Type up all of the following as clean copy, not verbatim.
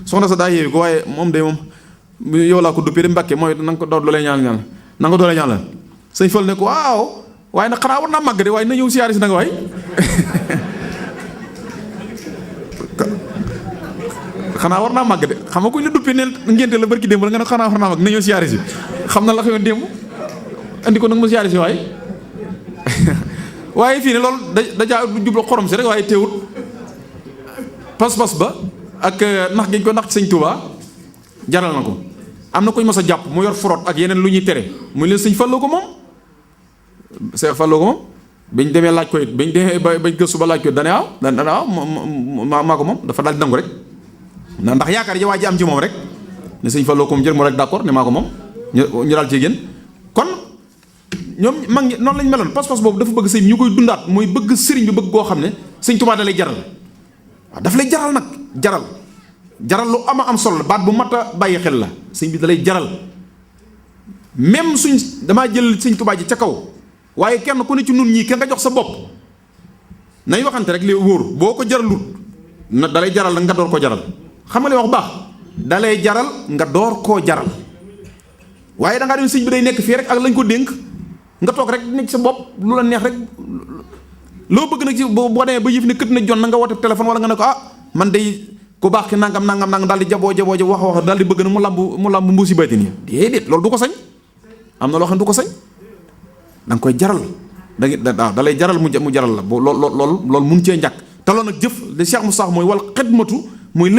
soxna sa daa yeewi ko waaye moom de moom yow laa ko duppee de Mbàkke mooy na nga ko doolee ñaan na nga ko doolee ñaan la sëñ Fall ne ko waaw waaye nag xanaa war naa màgg de waaye na ñëw siyaare si na nga waay xanaa war naa màgg de xam nga ku ñu la duppee neen ngénte la barki démb la nga ne xanaa war naa màgg na ñëw siyaare si xam na la xewoon démb andi ko nag mu siyaare si waay waaye fii ne loolu dajaa jublu xorom si rek waaye teewut pas-pas ba ak nax gi ñu ko nax ci sëñ Touba jaral na ko am na koñ mos a jàpp mu yor frot ak yeneen lu ñuy tere muy leen sëñ Fallou ko moom Seex Fallou ko moom bañ demee laaj ko it bañ demee bañ gëstu ba laaj ko it dane waaw maa ko moom dafa daal di nangu rek ndax yaakaar ji waa ji am ci moom rek ne sëñ Fallou ko moom jël mu rek d'accord ne maa ko moom ñu daal ci génn kon ñoom mag ñi noonu lañ meloon pas-pas boobu dafa bëgg sëñ bi ñu koy dundaat mooy bëgg sëriñ bi bëgg koo xam ne sëñ Tuubaa da lay jaral waaw daf lay jaral nag jaral lu am solo la baat bu mat a bàyyi xel la sëñ bi da lay jaral même suñ damaa jël sëñ Tuubaa ji ca kaw waaye kenn ku ne ci nun ñii ka nga jox sa bopp nañ waxante rek li wóor boo ko jaralut na da lay jaral nga door koo jaral xam nga li wax baax da lay jaral nga door koo jaral waaye da ngaa dem sëñ bi day nekk fii rek ak lañ ko dénk nga toog rek nekk sa bopp lu la neex rek loo bëgg nag ci boo demee ba yëf ne kët na jon na nga woote téléphone wala nga ne ko man day ku baax ki nangam daal di jaboo wax daal di bëgg na mu lamb mbuusi baytin yi déedéet loolu du ko sañ am na loo xam ne du ko sañ da nga koy jaral da lay jaral mu jaral la boo loolu mun cee njàkk te loolu nag jëf li Cheikh Moustapha mooy wal xidmatu mooy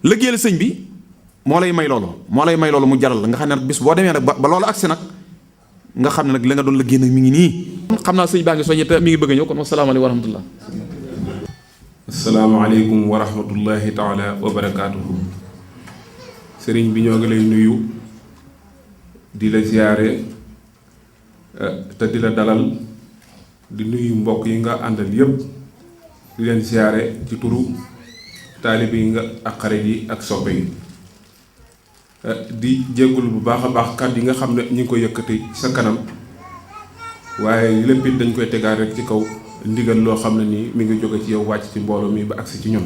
liggéeyal sëñ bi moo lay may loolu mu jaral la nga xam ne nag bis boo demee nag ba loolu agsi nag nga xam ne nag la nga doon liggéey nag mi ngi nii xam naa sëñ baa ngi soññe te mi ngi bëgg a ñëw kon wasalaamaaleykum wa rahmatullah asalaamaaleykum wa rahmatullahi taala wa barakaatuhu sëriñ bi ñoo ngi lay nuyu di la ziyaare te di la dalal di nuyu mbokk yi nga àndal yépp di leen ziyaare ci turu taalibe yi nga ak xarit yi ak soppe yi di jéggul bu baax a baax kàddu yi nga xam ne ñu ngi koy yëkkati sa kanam waaye lépp it dañ koy tegaat rek ci kaw ndigal loo xam ne nii mi ngi jóge ci yow wàcc ci mbooloo mi ba agsi ci ñun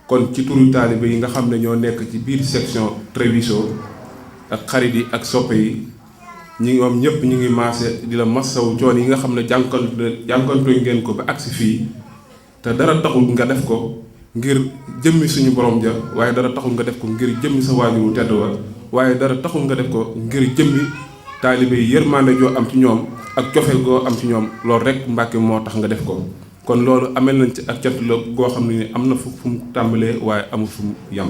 kon ci turu taalibe yi nga xam ne ñoo nekk ci biir section Treviso ak xarit yi ak soppe yi ñi ñoom ñëpp ñu ngi maase di la massaw coon yi nga xam ne jànkontuñ ngeen ko ba agsi fii te dara taxul nga def ko ngir jëmmi suñu borom ja waaye dara taxul nga def ko ngir jëmmi sa waajuru tedd wa waaye dara taxul nga def ko ngir jëmmi taalibe yi yërmande joo am ci ñoom ak cofeel goo am ci ñoom loolu rek Mbàkke moo tax nga def ko kon loolu amel nañ ci ak cant la goo xam ne ni am na fu mu tàmbalee waaye amul fu mu yam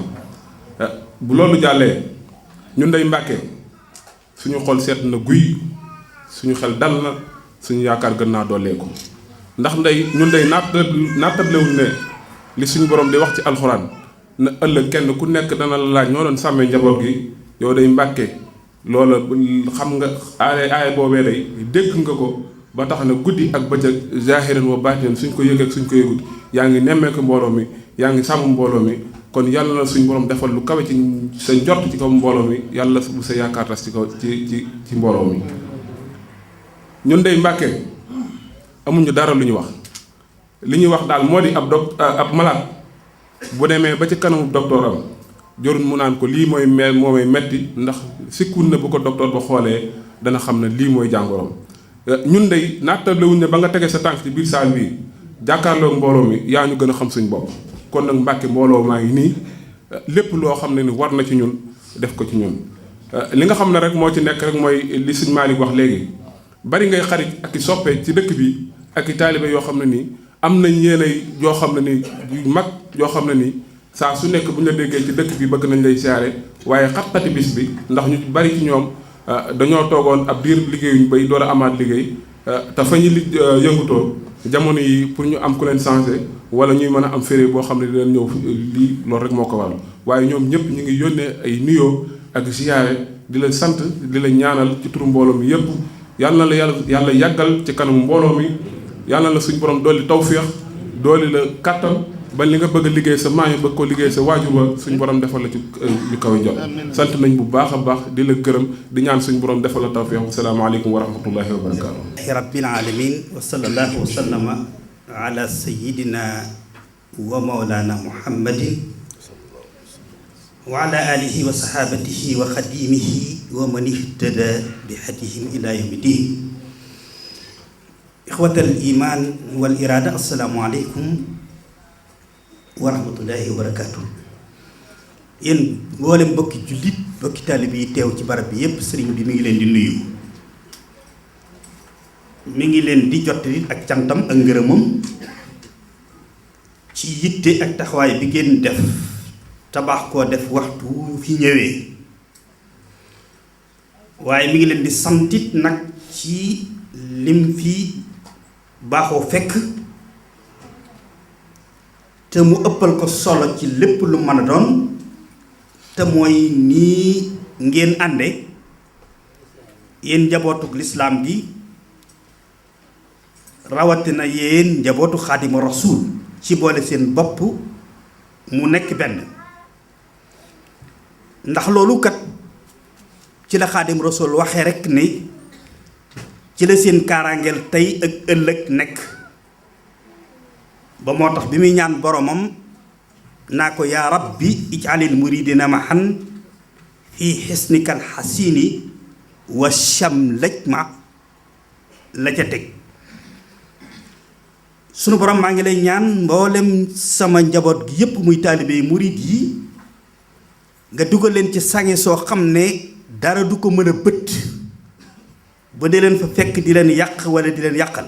bu loolu jàllee ñun day Mbàkke suñu xol seet na guy suñu xel dal na suñu yaakaar gën naa dooleeku ndax ñun day naatablewuñ ne li suñu borom di wax ci alxuraan na ëllëg kenn ku nekk dana la laaj ñoo doon sàmmee njaboot gi yow day Mbàkke loola xam nga aaya boobee day dégg nga ko ba tax na guddi ak bëccëg zahiran wa baatinan suñ ko yëg ak suñ ko yëgut yaa ngi nemmeeku mbooloo mi yaa ngi sàmm mbooloo mi kon yàlla na suñ borom defal lu kawe ci sa njort ci kaw mbooloo mi yàlla bu sa yaakaar tas ci kaw ci mbooloo mi ñun day Mbàkke amuñu dara lu ñu wax li ñuy wax daal moo di ab malade bu demee ba ci kanamu docteur am jorun mu naan ko lii mooy moo may metti ndax sikkun na bu ko docteur ba xoolee dana xam ne lii mooy jàngoroom ñun day naatablewuñ ne ba nga tege sa tànk ci biir saal bi jàkkaarloog mbooloo mi yaa ñu gën a xam suñ bopp kon nag Mbàkke mbooloo maa ngi nii lépp loo xam ne ni war na ci ñun def ko ci ñun li nga xam ne rek moo ci nekk rek mooy li sëñ Malick wax léegi bari ngay xarit ak i soppe ci dëkk bi ak i taalibe yoo xam ne nii am nañ yéenay yoo xam ne ni yu mag yoo xam ne nii saa su nekk bu ñu la déggee ci dëkk bi bëgg nañ lay siyaare waaye xat-xati bis bi ndax ñu bari ci ñoom dañoo toogoon ab diir liggéeyuñ bay door a amaat liggéey te fa ñu yëngutoo jamono yi pour ñu am ku leen changé wala ñuy mën a am féré boo xam ne di leen ñëw lii loolu rek moo ko waral waaye ñoom ñëpp ñu ngi yónnee ay nuyoo ak siyaare di la sant di la ñaanal ci turu mbooloo mi yëpp yàlla na la yàlla yàggal ci kanamu mbooloo mi yàlla na la suñ borom dolli tawféex dolli la kàttan ba li nga bëgg a liggéey sa maam yi bëgg ko liggéey sa waajur wa suñ borom defal la ci lu kaw jot sant nañ bu baax a baax di la gërëm di ñaan suñ borom defal la tawféex asalaamaaleykum wa rahmatullahi wa barakaatu rabbil alamin wa sallallahu wa sallama ala sayidina wa mawlana muhammadin wa ala alihi wa sahabatihi wa xadimihi wa man ihtada bi hadihim ila yawmi din. ixwatal iman wal irada, assalaamu aleykum wa rahmatullahi wa barakatuh. yéen mboolem mbokki jullit mbokki taalib yi teew ci barab bi yépp sëriñ bi mi ngi leen di nuyu, mi ngi leen di jottali ak cantam ak ngërëmam ci yitte ak taxawaay bi ngeen def tabax koo def waxtu fi ñëwee. waaye mi ngi leen di santit nag ci lim fi baaxoo fekk te mu ëppal ko solo ci lépp lu mën a doon, te mooy nii ngeen ànde yéen njabootuk lislaam gi, rawatina yéen njabootu xaadima rasuul, ci boole seen bopp mu nekk benn. ndax loolu kat ci la xaadim rasul waxee rekk ni ci la seen kaaraangeel tey ak ëllëg nekk, ba moo tax bi muy ñaan boromam naa ko yaa rabbi ij'alil muridina mahan fi xisnikal xasini wa shamlaj ma la ca teg. sunu borom maa ngi lay ñaan mboolem sama njaboot gi yépp muy taalibe murid yi nga dugal leen ci sange soo xam ne dara du ko mën a bët ba di leen fa fekk di leen yàq wala di leen yàqal,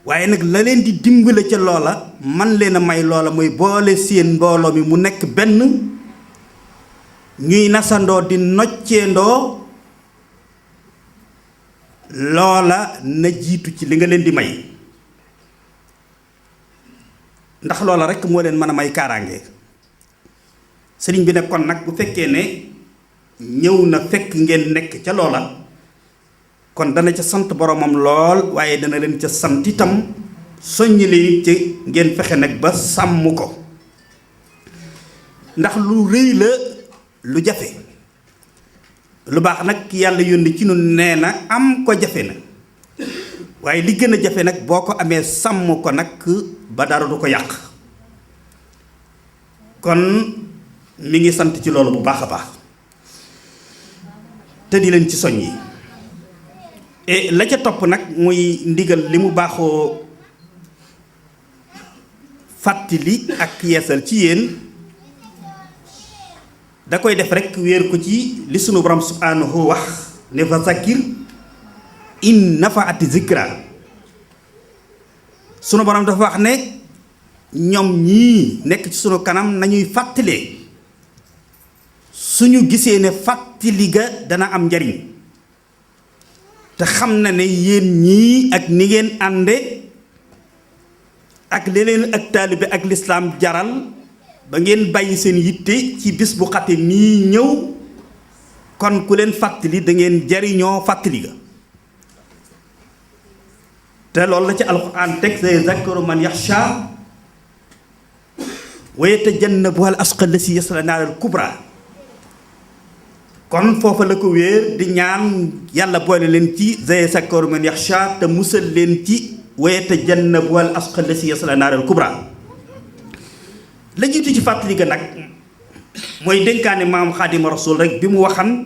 waaye nag la leen di dimbale ca loola man leen a may loola mooy boole seen mbooloo mi mu nekk benn, ñuy nasandoo di nocceendoo. loola na jiitu ci li nga leen di may, ndax loola rekk moo leen mën a may kaaraange. sëriñ bi ne kon nag bu fekkee ne ñëw na fekk ngeen nekk ca loola, kon dana ca sant boromam lool, waaye dana leen ca sant itam soññ leen ci ngeen fexe nag ba sàmm ko. ndax lu rëy la, lu jafe. lu baax nag yàlla yónni ci nun nee na am ko jafe na, waaye li gën a jafe nag boo ko amee sàmm ko nag ba dara du ko yàq. kon mi ngi sant ci loolu bu baax a baax te di leen ci soññi. la ca topp nag muy ndigal li mu baaxoo fàttali ak yeesal ci yéen, da koy def rekk wéer ko ci li sunu borom subhaanahu wax ne fa zakkir in nafaati zikra. sunu borom dafa wax ne ñoom ñii nekk ci sunu kanam nañuy fàttalee suñu gisee ne fàttali ga dana am njariñ, te xam na ne yéen ñii ak ni ngeen ànde ak leneen ak taalibe ak lislaam jaral ba ngeen bàyyi seen yitte ci bis bu xate nii ñëw, kon ku leen fàttali da ngeen jariñoo fàttali ga. te loolu la ci alxuraan teg sayazakkaru man yaxsha wa yatajannabuha al ashqa allasi yasla naaral kubra. kon foofa la ko wéer di ñaan yàlla boole leen ci sayazakkaru man yaxsha te musal leen ci wa yatajannabuha al ashqa allasi yasla naaral kubra. la jiitu ci fàttali ga nag mooy dénkaane maam xaadima rasul rek bi mu waxan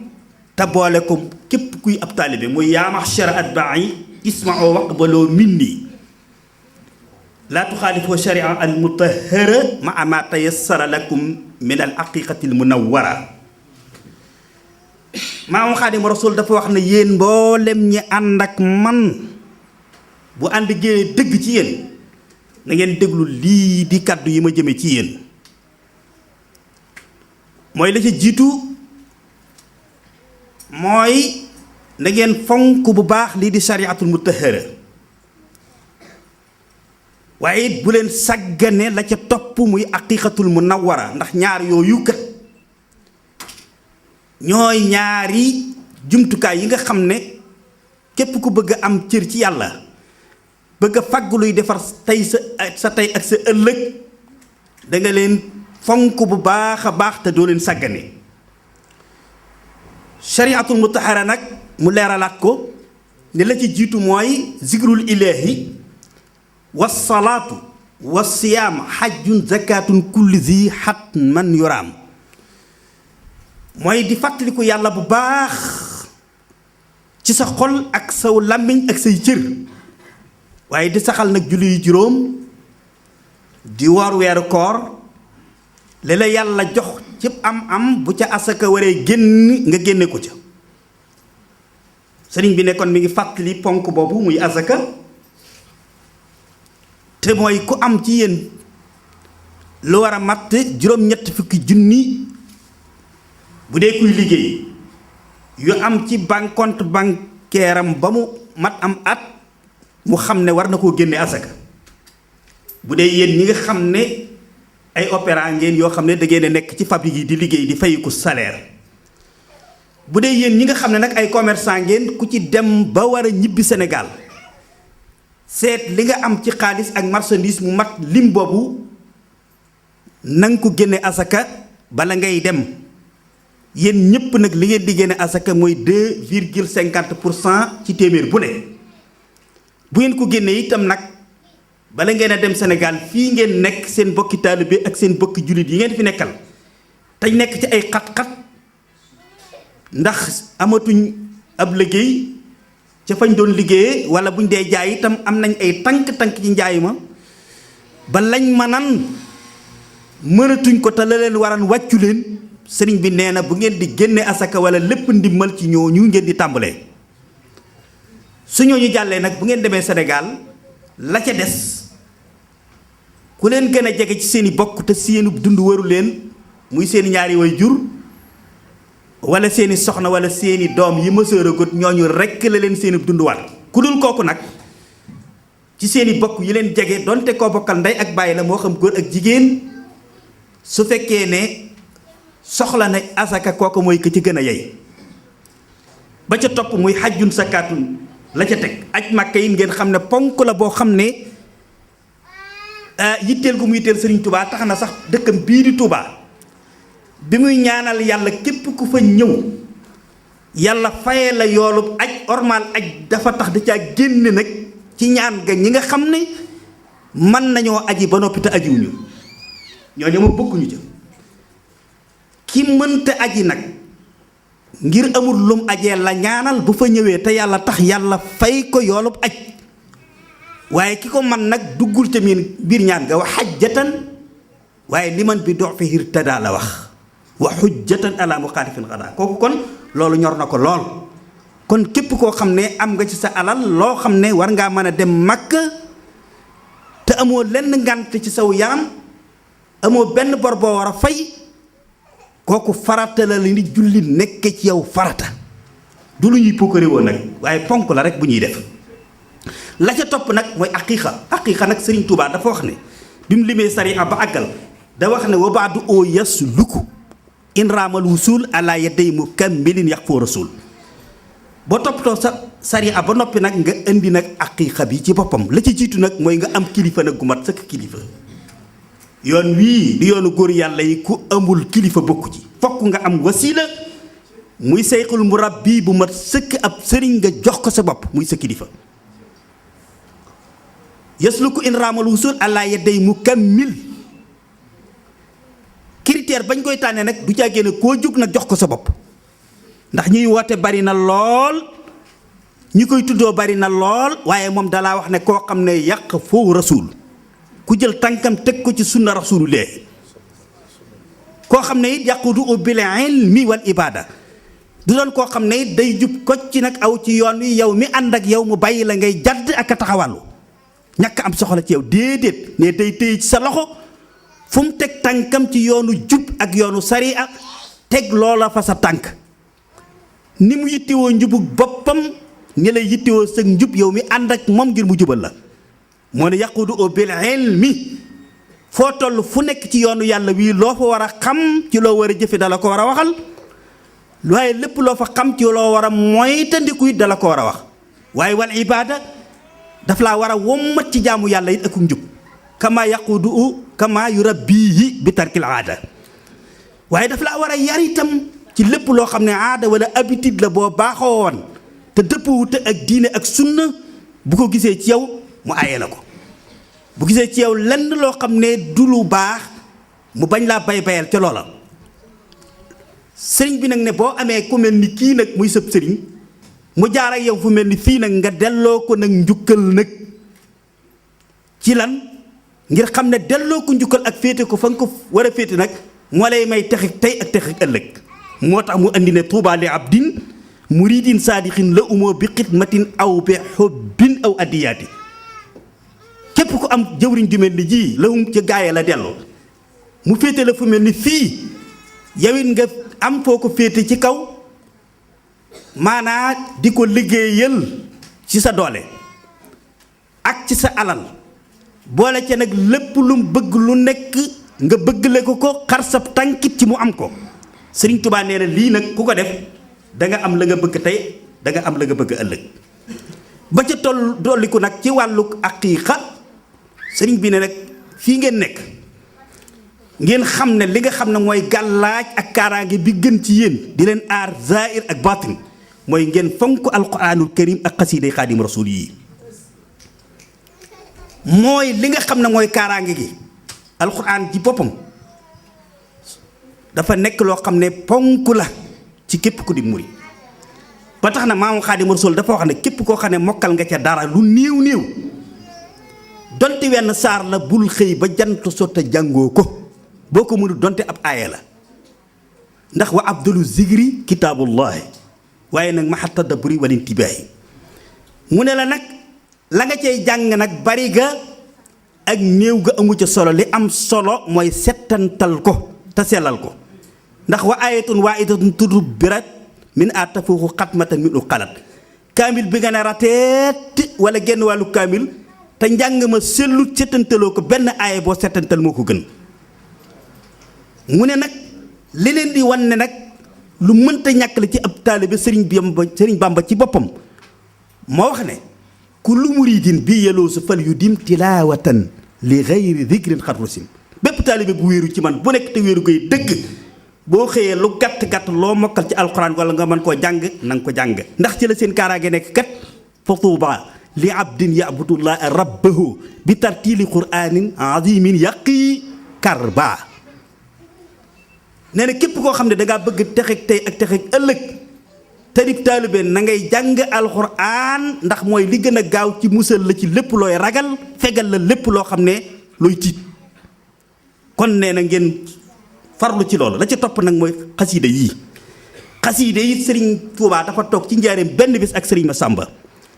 te boole ko képp kuy ab taalibe muy yaa maxshara atbaa'i isma'u waqbaloo minni laa tuxaalifu sharia al mutahhara ma ma tayassara lakum min al haqiqati al munawwara. maam xaadima rasul dafa wax ne yéen mboolem ñi ànd ak man bu ànd génne dëgg ci yéen na ngeen déglu lii di kàddu yi ma jëme ci yéen. mooy la ca jiitu mooy na ngeen fonk bu baax lii di shariatul mutahhara, waaye it bu leen sàggane la ca topp muy aqiqatul munawwara, ndax ñaar yooyu kat ñooy ñaari jumtukaay yi nga xam ne képp ku bëgg a am cër ci yàlla, bëgg a fàgg luy defar tey sa tey ak sa ëllëg, da nga leen fonk bu baax a baax te doo leen sàggane. shariatul mutahhara nag mu leeralaat ko ne la ci jiitu mooy zikrul ilaahi wasalaatu wasiyaam xajjun zakatun kulli zi xat man yoraam. mooy di fàttaliku yàlla bu baax ci sa xol ak saw làmmiñ ak say cër waaye di saxal nag julli yu juróom di woor weeru koor li la yàlla jox ci am bu ca asaka waree génn nga génne ko ca sëriñ bi nekkoon mi ngi fàttali ponk boobu muy asaka te mooy ku am ci yéen lu war a matt juróom-ñett fukki junni bu dee kuy liggéey yu am ci compte bancaire am ba mu mat am at mu xam ne war na koo génne asaka bu dee yéen ñi nga xam ne ay opéra ngeen yoo xam ne da ngeen a nekk ci fabrique yi di liggéey di fayiku salaire bu dee yéen ñi nga xam ne nag ay commerçant ngeen ku ci dem ba war a ñibbi Sénégal seet li nga am ci xaalis ak marchandise mu mat lim boobu nanga ko génne asaka bala ngay dem yéen ñëpp nag li ngeen di génne asaka mooy 2,50% ci téeméer bu ne bu ngeen ko génnee itam nag bala ngeen a dem Sénégal fii ngeen nekk seen bokki taalibe ak seen bokki jullit yi ngeen fi nekkal te nekk ci ay xat-xat ndax amatuñ ab liggéey ca fañ doon liggéeyee wala buñ dee jaay itam am nañ ay tànk-tànk ci njaay ma ba lañ mënan mënatuñ ko te la leen waran wàccu leen sëriñ bi nee na bu ngeen di génne asaka wala lépp ndimmal ci ñooñu ngeen di tàmbalee su ñooñu jàllee nag bu ngeen demee Sénégal la ca des ku leen gën a jege ci seeni bokk te seeni dund waru leen muy seeni ñaari way jur wala seeni soxna wala seeni doom yi mësër agut ñooñu rekk la leen seeni dund war ku dul kooku nag ci seeni bokk yi leen jege donte koo bokkal ndey ak bàyyi la moo xam góor ak jigéen su fekkee ne soxla na asaka kooku mooy ka ci gën a yey ba ca topp muy xajjun sakaatun la ca teg aj màkka yi ngeen xam ne ponk la boo xam ne yitteel gu mu yitteel Sëriñ Tuubaa tax na sax dëkkam bii di Tuubaa bi muy ñaanal yàlla képp ku fa ñëw yàlla fayee la yoolub aj ormal aj dafa tax da caa génne nag ci ñaan ga ñi nga xam ne mën nañoo aji ba noppi te ajiwuñu ñooñu ma bokkuñu ca ki mënta aji nag ngir amul lum ajee la ñaanal bu fa ñëwee te yàlla tax yàlla fay ko yoolub aj waaye ki ko man nag duggul ca biir ñaan nga wax xajjatan waaye liman bi dox fi hirtada la wax wa xujjatan ala muxaalifin xadaa kooku kon loolu ñor na ko lool kon képp koo xam ne am nga ci sa alal loo xam ne war ngaa mën a dem Makka te amoo lenn ngant ci saw yaram amoo benn bor boo war a fay kooku farata la li ni julli nekk ci yow farata du lu ñuy pukkare woon nag waaye ponk la rek bu ñuy def la ca topp nag mooy aqiiqa nag Sëriñ Tuubaa dafa wax ne bi mu limee sariya ba àggal da wax ne wa baadu oo yasluku in raamal wusul ala yaday mukammilin yax foo rasul boo toppatoo sa sariya ba noppi nag nga indi nag aqiiqa bi ci boppam la ci jiitu nag mooy nga am kilifa nag gu mat sëkk kilifa yoon wii di yoonu góor yàlla yi ku amul kilifa bokku ci fokk nga am wasiila muy seyxul murabbi bu mat sëkk ab sëriñ nga jox ko sa bopp muy sa kilifa yasluku in raamal wusul ala yaday mukammil critère bañ koy tànnee nag du caa génne koo jóg nag jox ko sa bopp ndax ñuy woote bari na lool ñi koy tuddoo bari na lool waaye moom dalaa wax ne koo xam ne yàq foofu rasul ku jël tànkam teg ko ci sunna rasulullah koo xam ne it yaqudu bil ilmi wal ibada du doon koo xam ne it day jub ko ci nag aw ci yoon wi yow mi ànd ak yow mu bàyyi la ngay jadd ak a taxawàllu ñàkk am soxla ci yow déedéet ne day téye ci sa loxo fu mu teg tànkam ci yoonu jub ak yoonu sariya teg loola fa sa tànk ni mu yittewoo njubug boppam ni la yittewoo sa njub yow mi ànd ak moom ngir mu jubal la moo ne yaqudu bil ilmi foo toll fu nekk ci yoonu yàlla wii loo fa war a xam ci loo war a jëfe dala ko war a waxal waaye lépp loo fa xam ci loo war a moytandiku it dala ko war a wax waaye wal ibaada daf laa war a wommat ci jaamu yàlla it ak njub kama yaqudu kama yurabbihi bi tarkil aada waaye daf laa war a yar itam ci lépp loo xam ne aada wala habitude la boo baaxoo woon te dëppwute ak diine ak sunna bu ko gisee ci yow mu aaye la ko bu gisee ci yow lenn loo xam ne du lu baax mu bañ laa bay bayal ca loola sëriñ bi nag ne boo amee ku mel ni kii nag muy sëb sëriñ mu jaar ak yow fu mel ni fii nag nga delloo ko nag njukkal nag ci lan ngir xam ne delloo ko njukkal ak féete ko fa nga ko war a féete nag moo lay may texik tey ak texik ëllëg moo tax mu andi ne tuuba li abdin muridin saadixin la umoo bi xidmatin aw bi xubbin aw addiyaati képp ku am jëwriñ ju mel ni ji lawum ca gaaya la delloo mu féete la fu mel ni fii yawit nga am foo ko féete ci kaw maanaa di ko liggéeyal ci sa doole ak ci sa alal boole ca nag lépp lu bëgg lu nekk nga bëggle ko xar sa tànkit ci mu am ko Sëriñ Tuubaa nee na lii nag ku ko def da nga am la nga bëgg tey da nga am la nga bëgg ëllëg ba ca toll dolliku nag ci wàllu aqiiqa sëriñ bi ne nag fii ngeen nekk ngeen xam ne li nga xam ne mooy gàllaaj ak kaaraange bi gën ci yéen di leen aar zaahir ak baatin mooy ngeen fonk alquraanul karim ak xasiiday xaadim rasuul yi mooy li nga xam ne mooy kaaraange gi alquraan ci boppam dafa nekk loo xam ne ponk la ci képp ku di murid ba tax na maamu xaadim rasuul dafa wax ne képp koo xam ne mokkal nga ca dara lu néew néew donte wenn saar la bul xëy ba jant sotta jàngoo ko boo ko mënul donte ab aaya la ndax wa abdulu zikri kitaabullahi waaye nag maxa tadabburi wal intibaahi mu ne la nag la nga cay jàng nag bari ga ak néew ga amu ca solo li am solo mooy settantal ko te sellal ko ndax wa ayatun waahidatun tudubbirat min a tafuuxu xatmatan min u xalat kaamil bi nga ne rateet wala genn wàllu kaamil te njàng ma sellut settantaloo ko benn aaya boo settantal moo ko gën mu ne nag li leen di wan ne nag lu mënta ñàkk la ci ab taalibe sëriñ Bamba ci boppam moo wax ne kullu muridin bi yeloo su fal yu dim tilaawatan li gayri dikrin xatrusim bépp taalibe bu wéeru ci man bu nekk te wéeru koy dëgg boo xëyee lu gàtt-gàtt loo mokkal ci alxuraan wala nga mën koo jàng na nga ko jàng ndax ci la seen kaaraange nekk kat fa tuuba li abdin yabudullah rabbahu bi tartiili quraanin azimin yaqi karba nee na képp koo xam ne dangaa bëgg texeg tey ak texeg ëllëg tarib taalibe na ngay jàng alxuraan ndax mooy li gën a gaaw ci musal la ci lépp looy ragal fegal la lépp loo xam ne looy tiit kon nee na ngeen farlu ci loolu la ca topp nag mooy xasiida yii xasiida yi sëriñ Tuubaa dafa toog ci njaareem benn bis ak sëriñ Masamba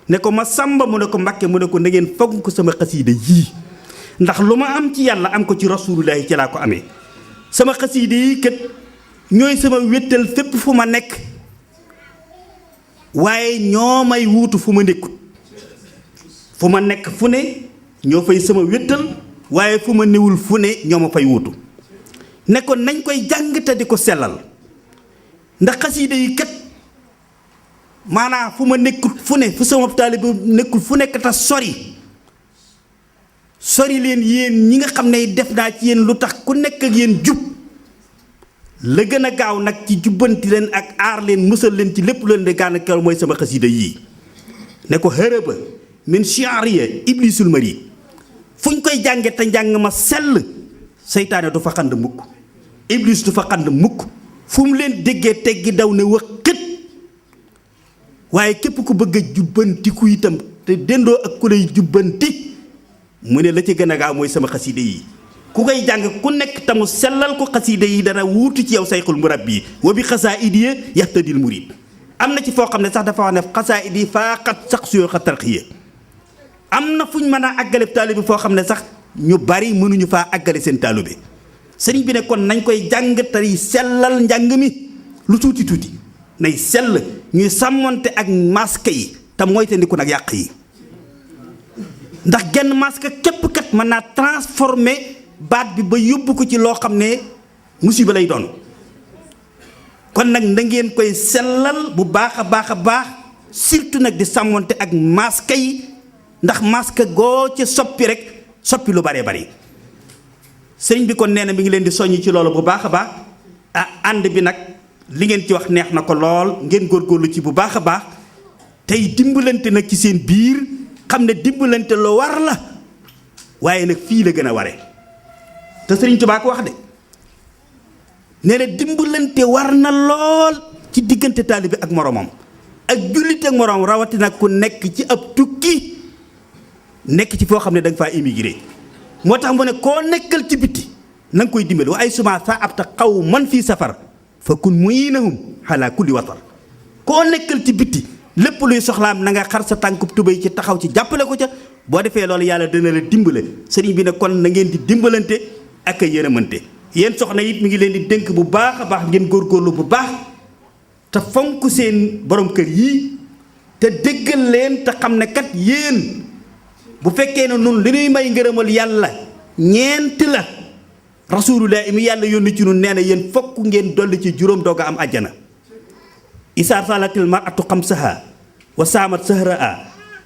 ne ko Masamba mu ne ko Mbàkke mu ne ko na ngeen fogg ko sama xasiida yii ndax lu ma am ci yàlla am ko ci rasulullahi ci laa ko amee sama xasiida yi kat ñooy sama wéttal fépp fu ma nekk waaye ñoo may wuutu fu ma nekkut fu ma nekk fu ne ñoo fay sama wéttal waaye fu ma newul fu ne ñoo ma fay wuutu ne ko nañ koy jàng te di ko sellal ndax xasiida yi kat maanaam fu ma nekkul fu ne fu sama taalibe nekkul fu nekk te sori leen yéen ñi nga xam ne def naa ci yéen lu tax ku nekk ak yéen jub la gën a gaaw nag ci jubbanti leen ak aar leen musal leen ci lépp leen de gaana keroog mooy sama xasiida yii ne ko hërëba min shi'riya iblisul mari fu ñu koy jànge te njàng ma sell seytaane du fa xand mukk iblis du fa xand mukk fu mu leen déggee teggi daw ne wëqët waaye képp ku bëgg a jubbantiku itam te dendoo ak ku lay jubbanti mu ne la ci gën a gaaw mooy sama xasiide yi ku koy jàng ku nekk tamu sellal ko xasiide yi dana wuutu ci yow sayxul murabbi wa bi xasaa'idi yahtadil murid am na ci foo xam ne sax dafa wax ne xasaa'idi faaqat sax suyoo xa tarxiya am na fu ñu mën a àggale taalibe foo xam ne sax ñu bari mënuñu faa àggale seen taalibe sëriñ bi ne kon nañ koy jàng tey sellal njàng mi lu tuuti tuuti nay sell ñuy sàmmonte ak masque yi te moytandiku nag yàq yi ndax genn masque képp kat mën naa transformer baat bi ba yóbbu ko ci loo xam ne musiba lay doon kon nag na ngeen koy sellal bu baax a baax a baax surtout nag di sàmmonte ak masque yi ndax masque goo ca soppi rek soppi lu bare bari sëriñ bi kon nee na mi ngi leen di soññ ci loolu bu baax a baax ànd bi nag li ngeen ci wax neex na ko lool ngeen góorgóorlu ci bu baax a baax tey dimbalante nag ci seen biir xam ne dimbalante lu war la waaye nag fii la gën a ware te sëriñ Tuubaa ko wax de nee na dimbalante war na lool ci diggante taalibe ak moromam ak jullit ak moromam, rawatina ku nekk ci ab tukki nekk ci foo xam ne da nga faa immigré. moo tax mu ne koo nekkal ci bitti na nga koy dimbali wa ay suma saa abta xaw man fii safar fa kun muinahum ala kulli watar. koo nekkal ci bitti lépp luy soxlaam na nga xar sa tànkub tubéy ci taxaw ci jàppale ko ca. boo defee loolu yàlla dina la dimbale. sëriñ bi ne kon na ngeen di dimbalante ak a yërëmante. yéen soxna it mi ngi leen di dénk bu baax a baax ngeen góorgóorlu bu baax te fonk seen borom kër yii te déggal leen te xam ne kat yéen bu fekkee ne nun li ñuy may ngërëmal yàlla ñeent la. rasulullah mi yàlla yónni ci nun nee na yéen fokk ngeen dolli ci juróom doog a am àjjana. isaa salatil mar'atu xamsaha wa saamat sahraha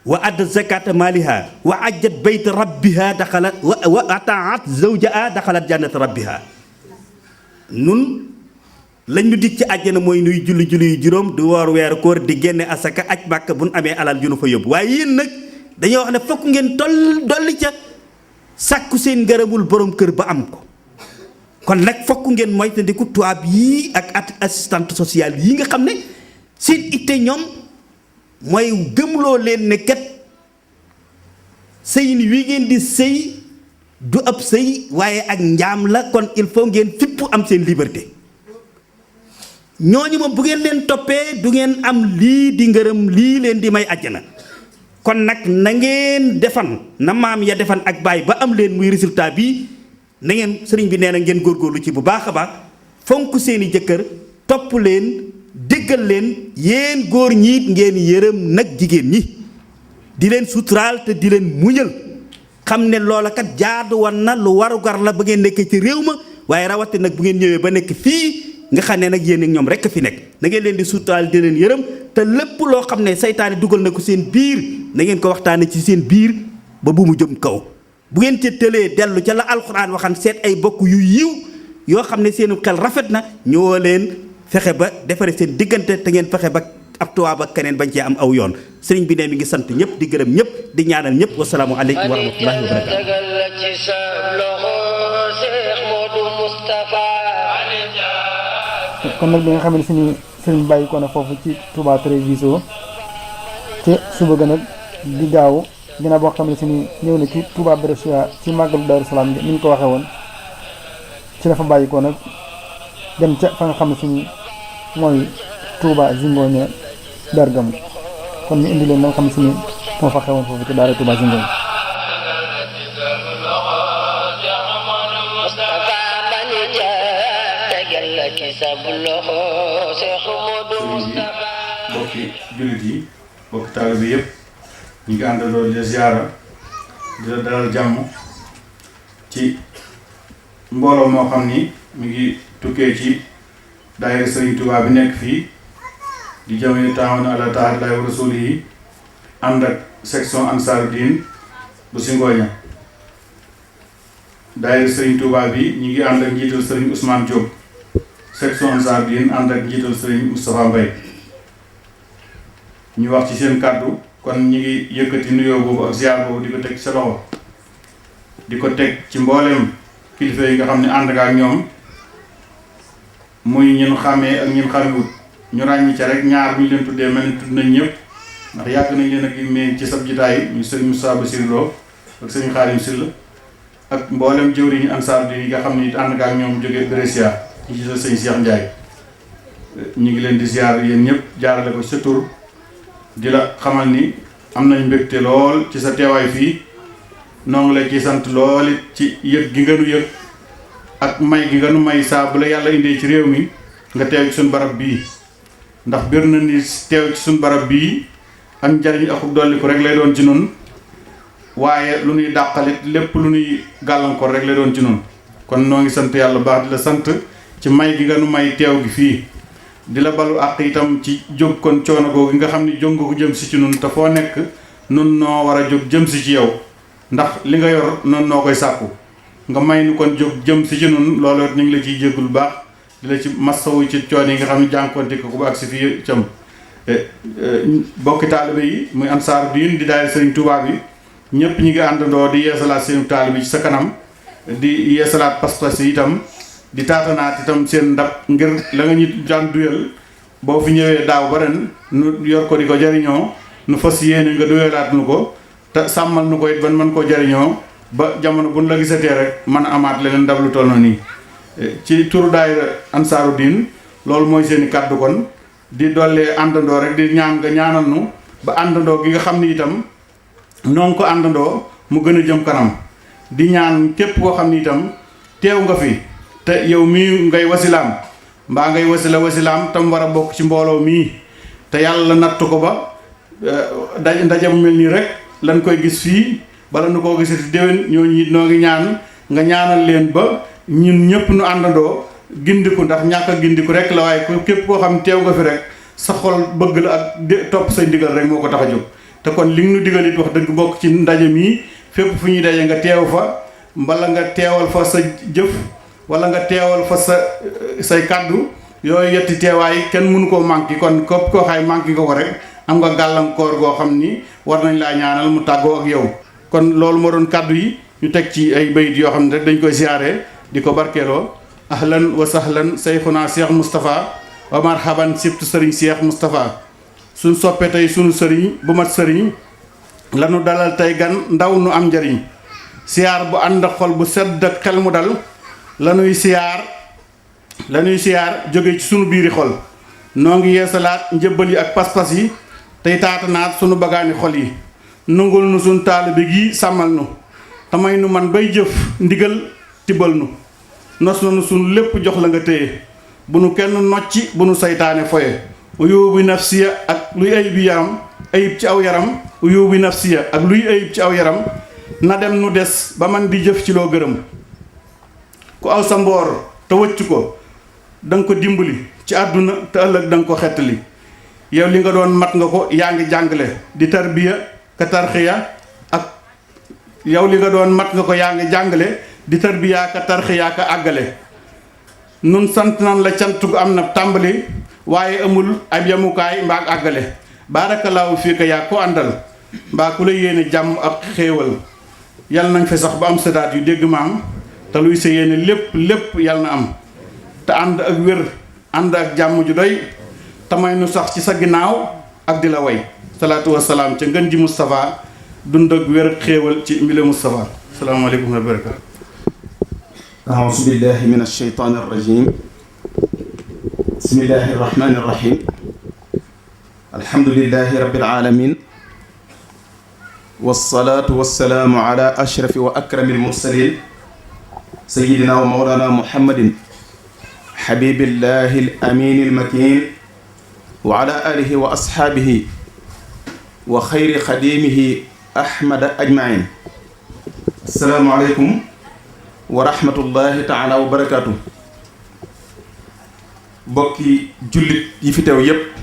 wa addat zakata maliha wa ajjat bayt rabbiha daxalat wa ataat zawjaha daxalat jannat rabbiha. nun lañ ñu dig ci àjjana mooy nuy julli yu juróom di woor weeru koor di génne asaka aj màkk bu nu amee alal ju nu fa yóbbu. waaye yéen nag dañoo wax ne fokk ngeen dolli ca sàkku seen ngërëmul borom kër ba am ko. kon nag fokk ngeen moytandiku tubaab yii ak assistante sociale yi nga xam ne seen itte ñoom mooy gëmloo leen ne kat sëyin wi ngeen di sëy du ab sëy waaye ak njaam la. kon il faut ngeen fipp am seen liberté. ñooñu moom bu ngeen leen toppee du ngeen am lii di ngërëm lii leen di may àjjana. kon nag na ngeen defan na maam ya defan ak baay ba am leen muy résultat bi na ngeen sëriñ bi nee na ngeen góorgóorlu ci bu baax a baax fonk seeni jëkkër topp leen déggal leen. yéen góor ñiit ngeen yërëm nag jigéen ñi di leen suturaal te di leen muñal xam ne loola kat jaadu woon na lu warugar la ba ngeen nekkee ci réew ma. waaye rawati nag bu ngeen ñëwee ba nekk fii nga xam ne nag yéen ak ñoom rekk fi nekk na ngeen leen di suturaal di leen yërëm te lépp loo xam ne saytaane dugal na ko seen biir na ngeen ko waxtaane ci seen biir ba bu mu jëm kaw. bu ngeen ca tëlee dellu ca la alxuraan waxan seet ay bokk yu yiw yoo xam ne seenu xel rafet na ñoo leen fexe ba defare seen diggante te ngeen fexe ba ab tubaab ak keneen bañ cee am aw yoon. sëriñ bi ne mi ngi sant ñëpp di gërëm ñëpp di ñaanal ñëpp wasalaamu aleykum wa rahmatullahi wa barakaatu. kon nag bi nga xam ne suñu sëriñ bàyyi ko na foofu ci Touba Treviso te suba gën nag di gaaw dina boo xam ne suñu ñëw na ci Touba Brescia ci màggalu Daaru Salaam bi ni ñu ko waxee woon ci la fa bàyyi ko nag dem ca fa nga xam ne suñu mooy Touba Zingoña Bergamo kon ñu indi leen nga xam ne suñu moo fa xewoon foofu ci daara Touba Zingoña. mbokki jullit yi mbokki taalibe bi yëpp ñu ngi àndandoo di la ziyaara di la dalal jàmm ci mbooloo moo xam ni mi ngi tukkee ci daayira Sëriñ Tuubaa bi nekk fii di jamiya taawun ala taatillahi wa rasuulihi ànd ak section Ansaaru Diin bu Zingoña. daayira Sëriñ Tuubaa bi ñu ngi ànd ak njiital Sëriñ Ousmane Diop section Ansaaru Diin ànd ak njiital Sëriñ Moustapha Mbaye. ñu wax ci seen kàddu kon ñi ngi yëkkati nuyoo boobu ak ziar boobu di ko teg sa loxo di ko teg ci mbooleem kilifa yi nga xam ne ànd nga ak ñoom muy ñun xàmmee ak ñun xàmmewut ñu ràññi ca rek ñaar bu ñu leen tuddee mel ni tudd nañ ñëpp ndax yàgg nañ leen ak mais ci sab jitaay ñu sëriñ Moussa Bassirou Lo ak sëriñ Xaadim Sylla ak mbooleem jëwriñu Ansaar di yi nga xam ne ànd nga ak ñoom jógee Brescia ci sa sëñ Cheikh Ndiaye ñu ngi leen di ziar yéen ñëpp jaarale ko sa tur di la xamal ni am nañ mbégte lool ci sa teewaay fii noo ngi la ci sant lool it ci yëg gi nga nu yëg ak may gi nga nu may saa bu la yàlla indee ci réew mi nga teew ci suñu barab bii ndax bir na ni teew ci suñu barab bii ak njariñ ak dolli ko rek lay doon ci nun waaye lu nuy dàqalit lépp lu nuy gàllankoor rek lay doon ci nun kon noo ngi sant yàlla baax di la sant ci may gi nga nu may teew gi fii di la balu àq itam ci jóg kon coono googu nga xam ni jóg nga ko jëm si ci nun te foo nekk nun noo war a jóg jëm si ci yow ndax li nga yor noonu noo koy sàkku nga may nu kon jóg jëm si ci nun loolu ñu ngi la ciy jéggul baax di la ci massawu ci coono yi nga xam ne jànkonte ko ba ak si fii itam bokki taalibe yi muy Ansaaru Diin di daal Sëriñ Tuubaa bi ñëpp ñi ngi àndandoo di yeesalaat seen taalibe ci sa kanam di yeesalaat pas-pas yi itam di taatanaat itam seen ndab ngir la nga ñu daan duyal boo fi ñëwee daaw ba ren nu yor ko di ko jariñoo nu fas yéene nga duyalaat nu ko te sàmmal nu ko it ban mën koo jariñoo ba jamono buñ la gisatee rek mën a amaat leneen ndab lu toll na nii ci turu daayira ansaaru diin loolu mooy seen i kàddu kon di dollee àndandoo rek di ñaan nga ñaanal nu ba àndandoo gi nga xam ni itam noo ngi ko àndandoo mu gën a jëm kanam di ñaan képp koo xam ni itam teew nga fi te yow mii ngay wasilaam mbaa ngay wasilaam tam war a bokk ci mbooloo mii te yàlla nattu ko ba ndaje mu mel nii rek lan koy gis fii bala nu koo gisati déwén ñooñu it noo ngi ñaan nga ñaanal leen ba ñun ñëpp nu àndandoo gindiku ndax ñàkk a gindiku rek la waaye képp koo xam teew nga fi rek sa xol bëgg la ak topp say ndigal rek moo ko tax a jóg te kon li nga nu digal it wax dëgg bokk ci ndaje mii fépp fu ñuy daje nga teew fa mbala nga teewal fa sa jëf wala nga teewal fa say kàddu yooyu yetti teewaay kenn mënu koo manqué kon képp koo xay manqué nga ko rek am nga gàllankoor goo xam ni war nañ laa ñaanal mu tàggoo ak yow kon loolu moo doon kàddu yi ñu teg ci ay bayit yoo xam ne rek dañ koy siyaaree di ko barkeeloo ahlan wa sahlan sayxuna Cheikh Moustapha wa marhaban sibtu sëriñ Cheikh Moustapha suñ soppee tey sunu sëriñ bu mat sëriñ lanu dalal tey gan ndaw nu am njariñ siyaar bu ànd ak xol bu sedd ak xel mu dal lanuy siyaar jóge ci sunu biiri xol noo ngi yeesalaat njëbbal yi ak pas-pas yi tey taatanaat sunu bagaani xol yi nungul nu sunu taalibe gi sàmmal nu tamay nu man bay jëf ndigal tibbal nu nos nanu sunu lépp jox la nga téye bu nu kenn nocci bu nu saytaane foye uyubi nafsiya ak luy ayib ci aw yaram uyubi nafsiya ak luy ayib ci aw yaram na dem nu des ba man di jëf ci loo gërëm ku aw sa mboor te wëcc ko danga ko dimbali ci àdduna te ëllëg danga ko xettali yow li nga doon mat nga ko yaa ngi jàngale di tarbiya ka tarxiya ak yow li nga doon mat nga ko yaa ngi jàngale di tarbiya ka tarxiya ka àggale nun sant nan la cant gu am na tàmbali waaye amul ab yamukaay mbaa àggale baarakallaahu fii ka yaa ko àndal mbaa ku la yéene jàmm ak xéewal yal nañ fi sax ba am sadaat yu dégg maam te luy sa yéene lépp yal na am te ànd ak wér ànd ak jàmm ju doy tamay nu sax ci sa ginnaaw ak di la way salaatu wasalaam ca ngën ji Moustapha dund ak wér xéewal ci mbile Moustapha salaamaaleykum wa barakaatu أعوذ بالله من الشيطان الرجيم بسم الله الرحمن الرحيم الحمد لله رب العالمين والصلاة والسلام على أشرف وأكرم المرسلين سيدنا ومولانا محمد حبيب الله الأمين المكين وعلى آله وأصحابه وخير خديمه أحمد أجمعين السلام عليكم wa rahmatullahi taala wa barakaatu bokki jullit yi fi teew yépp